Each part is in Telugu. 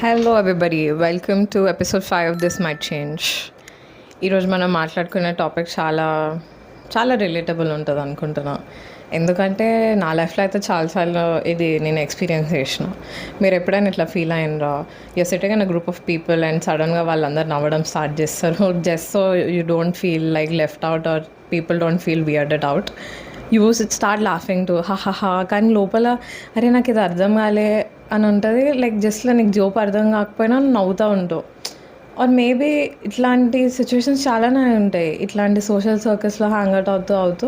Hello everybody, welcome to episode 5 of this might change. ఈరోజు మనం మాట్లాడుకునే టాపిక్ చాలా చాలా రిలేటబుల్ ఉంటుంది అనుకుంటున్నా. ఎందుకంటే నా లైఫ్లో అయితే చాలాసార్లు ఇది నేను ఎక్స్పీరియన్స్ చేసిన. మీరు ఎప్పుడైనా ఇట్లా ఫీల్ అయినరా? You're sitting in a group of people and సడన్గా వాళ్ళందరూ నవ్వడం స్టార్ట్ చేస్తారు, just so you don't feel like left out or people don't feel weirded out. You start laughing too హా, కానీ లోపల అరే నాకు ఇది అర్థం కాలే అని ఉంటుంది. లైక్ జస్ట్లో నీకు జోక్ అర్థం కాకపోయినా నవ్వుతూ ఉంటావు. ఆర్ మేబీ ఇట్లాంటి సిచ్యువేషన్స్ చాలానే ఉంటాయి. ఇట్లాంటి సోషల్ సర్కిల్స్లో హ్యాంగ్ అవుట్ అవుతూ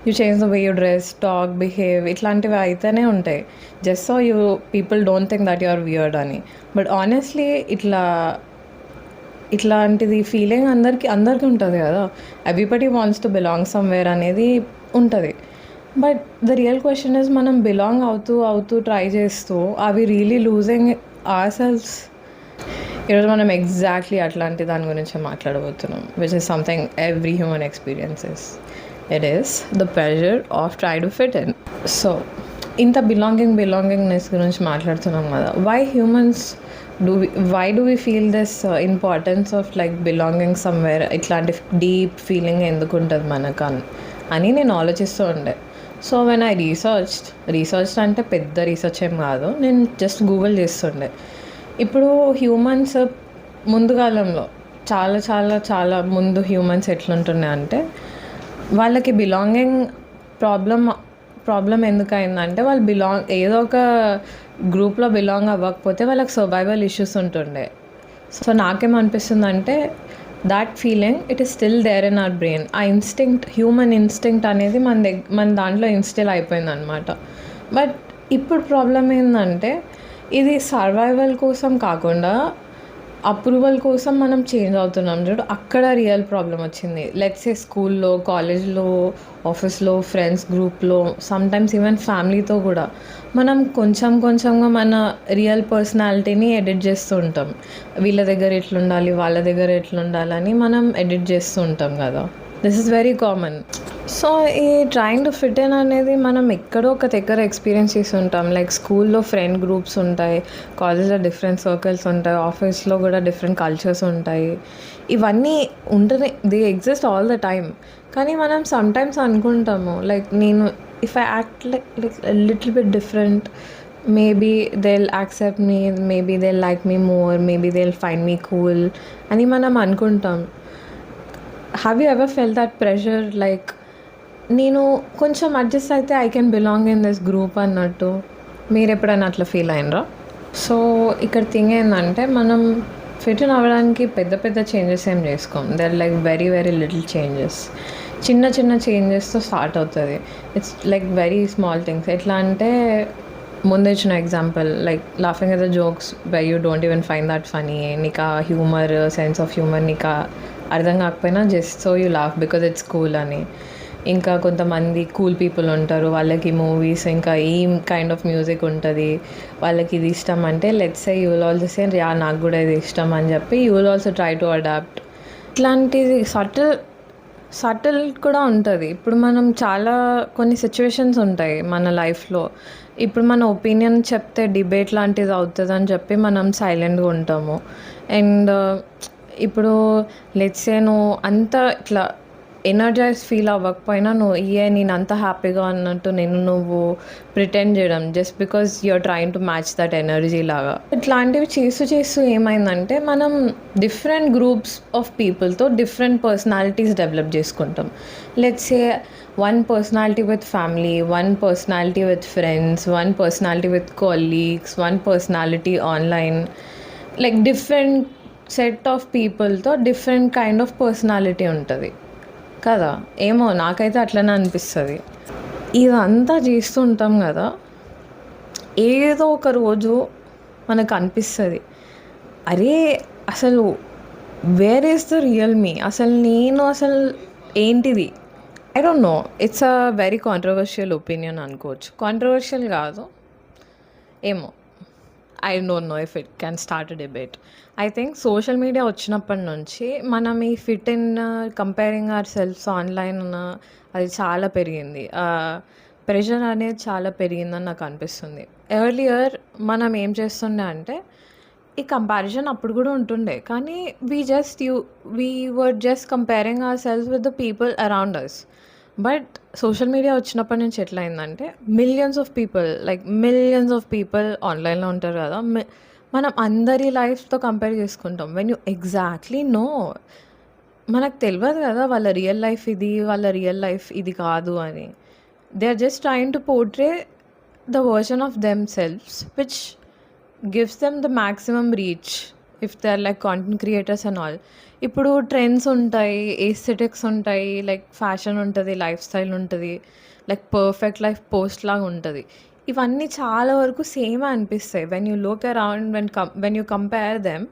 you change the way you dress, talk, behave ఇట్లాంటివి అయితేనే ఉంటాయి. Just so you people don't think that you are weird అని. బట్ ఆనెస్ట్లీ ఇట్లాంటిది ఫీలింగ్ అందరికీ ఉంటుంది కదా. Everybody wants to belong somewhere అనేది ఉంటుంది. But the real question is, మనం బిలాంగ్ అవుతూ ట్రై చేస్తూ అవి రియలీ లూజింగ్ అవర్ సెల్వ్స్? ఈరోజు మనం ఎగ్జాక్ట్లీ అట్లాంటి దాని గురించి మాట్లాడబోతున్నాం, which is something every human experiences. It is the pressure of try to fit in. So ఇంత బిలాంగింగ్నెస్ గురించి మాట్లాడుతున్నాం కదా. Why do we feel this importance of like belonging somewhere? ఇట్లాంటి డీప్ ఫీలింగ్ ఎందుకు ఉంటుంది మనకు అని నేను ఆలోచిస్తూ ఉండే. సో వెన్ ఐ రీసెర్చ్ అంటే పెద్ద రీసెర్చ్ ఏం కాదు, నేను జస్ట్ గూగుల్ చేస్తుండే. ఇప్పుడు హ్యూమన్స్ ముందు కాలంలో చాలా చాలా చాలా ముందు హ్యూమన్స్ ఎట్లుంటుండే అంటే, వాళ్ళకి బిలాంగింగ్ ప్రాబ్లం ఎందుకయిందంటే, వాళ్ళు ఏదో ఒక గ్రూప్లో బిలాంగ్ అవ్వకపోతే వాళ్ళకి సర్వైవల్ ఇష్యూస్ ఉంటుండే. సో నాకేమనిపిస్తుందంటే, that feeling it is still there in our brain. ఆ హ్యూమన్ ఇన్స్టింక్ట్ అనేది మన దాంట్లో ఇన్స్టిల్ అయిపోయింది అనమాట. బట్ ఇప్పుడు ప్రాబ్లం ఏంటంటే, ఇది సర్వైవల్ కోసం కాకుండా అప్రూవల్ కోసం మనం చేంజ్ అవుతున్నాం చూడు, అక్కడ రియల్ ప్రాబ్లం వచ్చింది. లెట్స్ సే స్కూల్లో, కాలేజ్లో, ఆఫీస్లో, ఫ్రెండ్స్ గ్రూప్లో, సమ్టైమ్స్ ఈవెన్ ఫ్యామిలీతో కూడా మనం కొంచెంగా మన రియల్ పర్సనాలిటీని ఎడిట్ చేస్తూ ఉంటాం. వీళ్ళ దగ్గర ఎట్లుండాలి, వాళ్ళ దగ్గర ఎట్లుండాలని మనం ఎడిట్ చేస్తూ ఉంటాం కదా. This is very common. So ఈ ట్రైంగ్ టు ఫిట్ ఇన్ అనేది మనం ఎక్కడో ఒక దగ్గర ఎక్స్పీరియన్స్ చేసి ఉంటాం. లైక్ స్కూల్లో ఫ్రెండ్ గ్రూప్స్ ఉంటాయి, కాలేజ్లో డిఫరెంట్ సర్కిల్స్ ఉంటాయి, ఆఫీస్లో కూడా డిఫరెంట్ కల్చర్స్ ఉంటాయి. ఇవన్నీ ఉంటేనే they exist all the time. కానీ మనం సమ్టైమ్స్ అనుకుంటాము, లైక్ నేను if I act like little bit different, maybe they will accept me, maybe they will like me more, maybe they will find me cool అని మనం అనుకుంటాం. Have you ever felt that pressure? Like నేను కొంచెం అడ్జస్ట్ అయితే I can belong in this group అన్నట్టు. మీరు ఎప్పుడైనా అట్లా ఫీల్ అయినరా? సో ఇక్కడ థింగ్ ఏంటంటే, మనం ఫిట్ ఇన్ అవ్వడానికి పెద్ద చేంజెస్ ఏం చేసుకోం. There like very little changes. చిన్న చేంజెస్తో స్టార్ట్ అవుతుంది. It's like very small things. ఎట్లా అంటే, ముందు ఇచ్చిన example, like laughing at the jokes why you don't even find that funny. నీకు ఆ సెన్స్ ఆఫ్ హ్యూమర్ నీకు అర్థం కాకపోయినా just so you laugh because it's cool అని. ఇంకా కొంతమంది కూల్ పీపుల్ ఉంటారు, వాళ్ళకి మూవీస్ ఇంకా ఈ కైండ్ ఆఫ్ మ్యూజిక్ ఉంటుంది, వాళ్ళకి ఇది ఇష్టం అంటే let's say you will also say yeah నాకు కూడా ఇది ఇష్టం అని చెప్పి you will also try to adapt. ఇట్లాంటిది సటిల్ కూడా ఉంటుంది. ఇప్పుడు మనం కొన్ని సిచ్యువేషన్స్ ఉంటాయి మన లైఫ్లో. ఇప్పుడు మన ఒపీనియన్ చెప్తే డిబేట్ లాంటిది అవుతుంది అని చెప్పి మనం సైలెంట్గా ఉంటాము. అండ్ ఇప్పుడు లెట్స్ సే నువ్వు అంత ఇట్లా ఎనర్జైజ్ ఫీల్ అవ్వకపోయినా నేను అంత హ్యాపీగా అన్నట్టు నువ్వు ప్రిటెండ్ చేయడం, just because you're trying to match that energy లాగా. ఇట్లాంటివి చేస్తూ ఏమైందంటే, మనం డిఫరెంట్ గ్రూప్స్ ఆఫ్ పీపుల్తో డిఫరెంట్ పర్సనాలిటీస్ డెవలప్ చేసుకుంటాం. Let's say one personality with family, one personality with friends, one personality with colleagues, one personality online. Like different set of పీపుల్తో డిఫరెంట్ కైండ్ ఆఫ్ పర్సనాలిటీ ఉంటుంది కదా. ఏమో నాకైతే అట్లనే అనిపిస్తుంది. ఇదంతా చేస్తూ ఉంటాం కదా, ఏదో ఒక రోజు మనకు అనిపిస్తుంది, అరే అసలు where is the real me? అసలు ఏంటిది? I don't know. It's a very controversial opinion అనుకోవచ్చు. కాంట్రవర్షియల్ కాదు, ఏమో, I don't know if it can start a debate. I think social media వచ్చినప్పటి నుంచి మనం ఈ fit in comparing our selves online అది చాలా పెరిగింది. ప్రెషర్ అనేది చాలా పెరిగిందని నాకు అనిపిస్తుంది. ఎర్లియర్ మనం ఏం చేస్తుండే అంటే, ఈ కంపారిజన్ అప్పుడు గూడా ఉంటుండే. కానీ we were just comparing ourselves with the people around us. But social media వచ్చినప్పటి నుంచి ఎట్లయిందంటే మిలియన్స్ ఆఫ్ పీపుల్ ఆన్‌లైన్‌లో ఉంటారు గదా! మనం అందరి లైఫ్‌తో కంపేర్ చేసుకుంటాం. వెన్ యూ ఎగ్జాక్ట్‌లీ నో మనకు తెలవదు గదా! వాళ్ళ రియల్ లైఫ్ ఇది కాదు అని. They are just trying to portray the version of themselves which gives them the maximum reach if they are like content creators and all. ఇప్పుడు ట్రెండ్స్ ఉంటాయి, ఎస్థెటిక్స్ ఉంటాయి, లైక్ ఫ్యాషన్ ఉంటది, లైఫ్ స్టైల్ ఉంటది, లైక్ పర్ఫెక్ట్ లైఫ్ పోస్ట్ లాగా ఉంటది. ఇవన్నీ చాలా వరకు సేమే అనిపిస్తాయి. When you look around when you compare them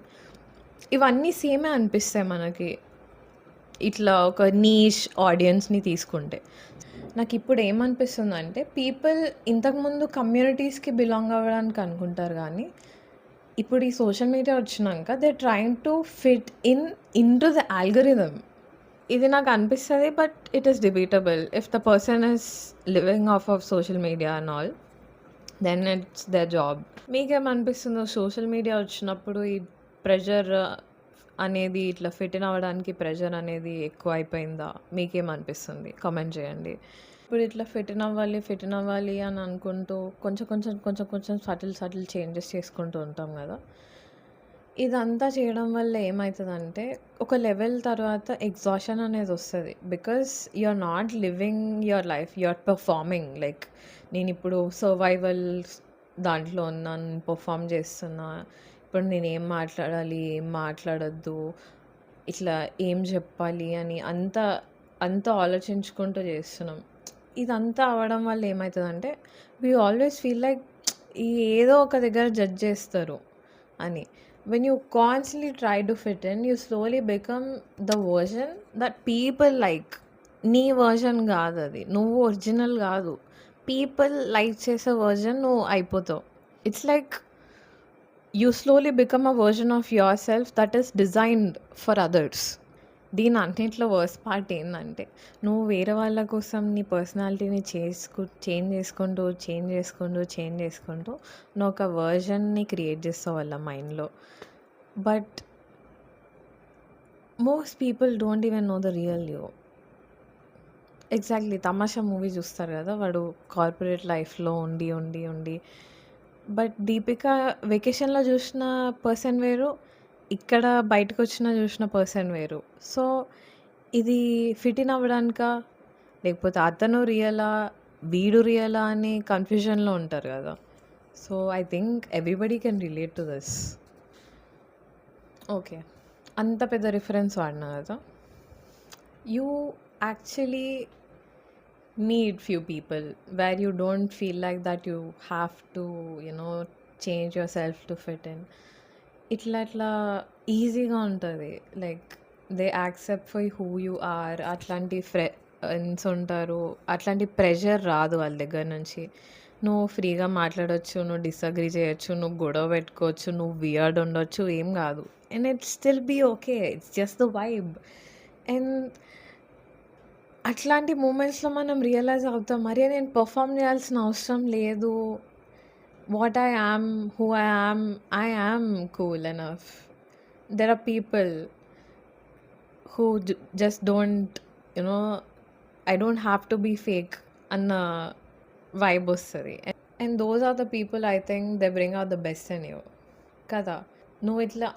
ఇవన్నీ సేమే అనిపిస్తాయి మనకి. ఇట్లా ఒక నీష్ ఆడియన్స్‌ని తీసుకుంటే. నాకిప్పుడు ఏమనిపిస్తుందంటే పీపుల్ ఇంతకుముందు కమ్యూనిటీస్‌కి బిలాంగ్ అవ్వడానికి అనుకుంటారు గానీ, ఇప్పుడు ఈ సోషల్ మీడియా వచ్చినంక they are trying to fit into the algorithm. ఇది నాకు అనిపిస్తది. But it is debatable. If the person is living of social media and all, then it's their job. మీకేమనిపిస్తుందో సోషల్ మీడియా వచ్చినప్పుడు ఈ ప్రెషర్ అనేది ఇట్లా ఫిట్ ఇన్ అవ్వడానికి ప్రెషర్ అనేది ఎక్కువైపోయిందా? మీకేమనిపిస్తుంది? కామెంట్ చేయండి. ఇప్పుడు ఇట్లా ఫిట్ ఇన్ అవ్వాలి అని అనుకుంటూ కొంచెం సటిల్ చేంజెస్ చేసుకుంటూ ఉంటాం గదా! ఇదంతా చేయడం వల్ల ఏమైతదంటే, ఒక లెవెల్ తర్వాత ఎగ్జాషన్ అనేదొస్తది. Because you are not living your life, you are performing. Like నేనిప్పుడు సర్వైవల్ దాంట్లో ఉన్నాను, పెర్ఫార్మ్ చేస్తున్నా. ఇప్పుడు నేనేం మాట్లాడాలి, ఏం మాట్లాడొద్దు, ఇట్లా ఏం జెప్పాలి అని అంతా ఆలోచించుకుంటూ చేస్తున్నాం. ఇదంతా అవ్వడం వల్ల ఏమైతదంటే, వీ ఆల్వేస్ ఫీల్ లైక్ ఏదో ఒక దగ్గర జడ్జ్ చేస్తారు అని. When you constantly try to fit in, you slowly become the version that people like. నీ వర్షన్ గాదది. నువ్వు ఒరిజినల్ గాదు. పీపుల్ లైక్ చేసే వర్షన్ నువ్వు అయిపోతావు. It's like you slowly become a version of your self that is designed for others. దీని అన్నింటిలో వర్స్ట్ పార్ట్ ఏందంటే, నువ్వు వేరే వాళ్ళ కోసం నీ పర్సనాలిటీని చేంజ్ చేసుకుంటూ నువ్వు ఒక వర్షన్‌ని క్రియేట్ చేస్తావు వాళ్ళ మైండ్‌లో. But most people don't even know the real you. Exactly 'తమాషా' మూవీ చూస్తారు గదా! వాడు కార్పొరేట్ లైఫ్‌లో ఉండి బట్ 'దీపిక' వెకేషన్‌లో చూసిన పర్సన్ వేరు, ఇక్కడ బయటకొచ్చినా చూసిన పర్సన్ వేరు. సో, ఇది ఫిట్ ఇన్ అవ్వడానికా? లేకపోతే అతను రియలా? వీడు రియలా? అని కన్‌ఫ్యూజన్‌లో ఉంటారు గదా! So, I think everybody can relate to this. Okay. అంత పెద్ద రిఫరెన్స్ వాడినా గదా! You actually need few people where you don't feel like that you have to change yourself to fit in. ఇట్లా ఈజీగా ఉంటుంది. Like they accept for who you are. అట్లాంటి ఫ్రెండ్స్ ఉంటారు. అట్లాంటి ప్రెషర్ రాదు వాళ్ళ దగ్గర నుంచి. నువ్వు ఫ్రీగా మాట్లాడొచ్చు, నువ్వు డిసగ్రీ చేయొచ్చు, నువ్వు గొడవ పెట్టుకోవచ్చు, నువ్వు వియర్డ్ ఉండొచ్చు, ఏం కాదు. And it's still be okay. It's just the vibe. And అట్లాంటి మూమెంట్స్‌లో మనం రియలైజ్ అవుతాం. అరే! నేను పెర్ఫార్మ్ చేయాల్సిన అవసరం లేదు. What I am, who I am cool enough. There are people who just don't I don't have to be fake అన్న వైబ్ వస్తది. And those are the people I think they bring out the best in you కదా! నువ్వు ఇట్లా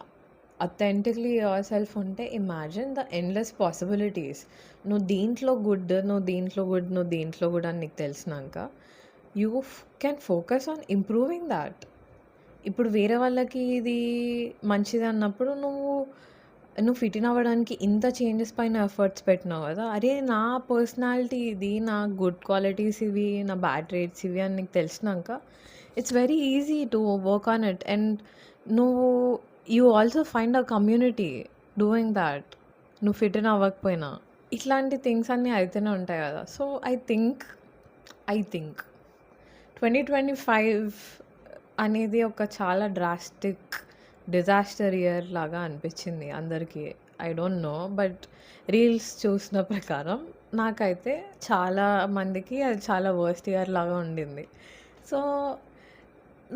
అథెంటిక్‌లీ యువర్ సెల్ఫ్ ఉంటే ఇమాజిన్ ద ఎండ్‌లెస్ పాసిబిలిటీస్. నువ్వు దీంట్లో గుడ్ అని నీకు తెలిసినాక you can focus on improving that. ఇప్పుడు వేరే వాళ్ళకి ఇది మంచిది అన్నప్పుడు నువ్వు ఫిట్ ఇన్ అవ్వడానికి ఇంత చేంజెస్ పైన ఎఫర్ట్స్ పెట్టినావు కదా! అరే! నా పర్సనాలిటీ ఇది, నా గుడ్ క్వాలిటీస్ ఇవి, నా బ్యాడ్ ట్రేట్స్ ఇవి అని నీకు తెలిసినాక it's very easy to work on it. And నువ్వు you also find a community doing that. నువ్వు ఫిట్ ఇన్ అవ్వకపోయినా ఇట్లాంటి థింగ్స్ అన్నీ అయితేనే ఉంటాయి కదా! సో, ఐ థింక్ 2025 అనేది ఒక చాలా డ్రాస్టిక్ డిజాస్టర్ ఇయర్ లాగా అనిపించింది అందరికీ. I don't no. But reels చూసిన ప్రకారం నాకైతే చాలా మందికి అది చాలా వర్స్ట్ ఇయర్ లాగా ఉండింది. సో,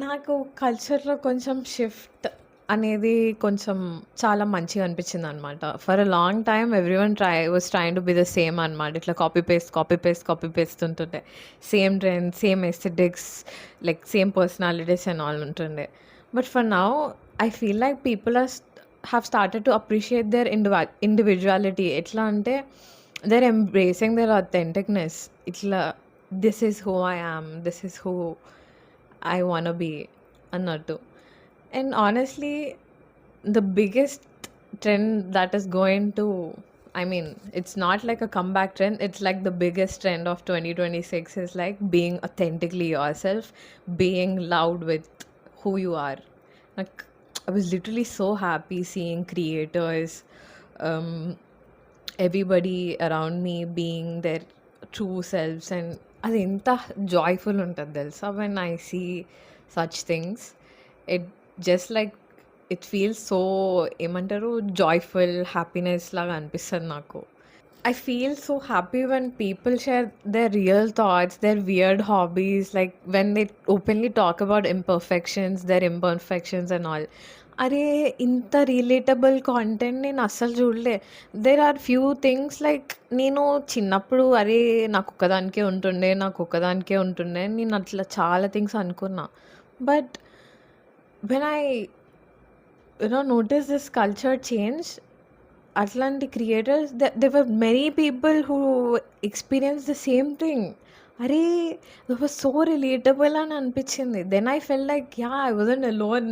నాకు కల్చర్‌లో కొంచెం షిఫ్ట్ అనేది కొంచెం చాలా మంచిగా అనిపించిందనమాట. For a long time everyone was trying to be the same అనమాట. ఇట్లా copy paste, copy paste, copy paste ఉంటుండే. Same trend, same aesthetics, like same personalities and all ఉంటుండే. But for now I feel like people have started to appreciate their individuality. ఎట్లా అంటే they are embracing their authenticness. ఇట్లా this is who I am. This is who I want be అన్నట్టు. And honestly, the biggest trend that is going to, I mean, it's not like a comeback trend, it's like the biggest trend of 2026 is like being authentically yourself, being loud with who you are. Like, I was literally so happy seeing creators, um, everybody around me being their true selves, and అది ఎంత జాయ్ఫుల్ ఉంటుంది తెలుసా when I see such things. It just like it feels so ఏమంటారు జాయ్ఫుల్ హ్యాపీనెస్ లాగా అనిపిస్తుంది నాకు. I feel so happy when people share their real thoughts, their weird hobbies, like when they openly talk about imperfections, their imperfections and all. అరే ఇంత రిలేటబుల్ కాంటెంట్ నేను అస్సలు చూడలే. There are few things like నేను చిన్నప్పుడు అరే నాకు ఒక్కదానికే ఉంటుండే, నాకు ఒక్కదానికే ఉంటుండే అని నేను అట్లా చాలా థింగ్స్ అనుకున్నా. But when I notice this culture change, అట్లాంటి creators there were many people who experienced the same thing. అరే that was so relatable అని అనిపించింది. Then I felt like yeah, I wasn't alone.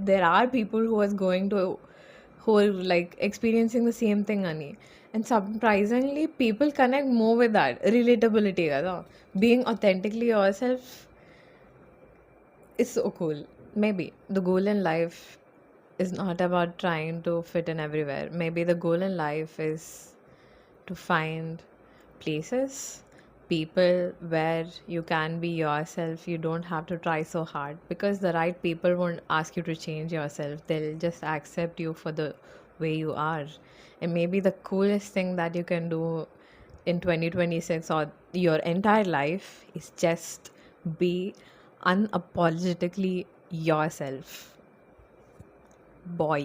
There are people who are like experiencing the same thing అని. And surprisingly people connect more with that relatability కదా. Being authentically yourself is so cool. Maybe the goal in life is not about trying to fit in everywhere. Maybe the goal in life is to find places, people where you can be yourself. You don't have to try so hard because the right people won't ask you to change yourself. They'll just accept you for the way you are. And maybe the coolest thing that you can do in 2026 or your entire life is just be unapologetically yourself. Boy.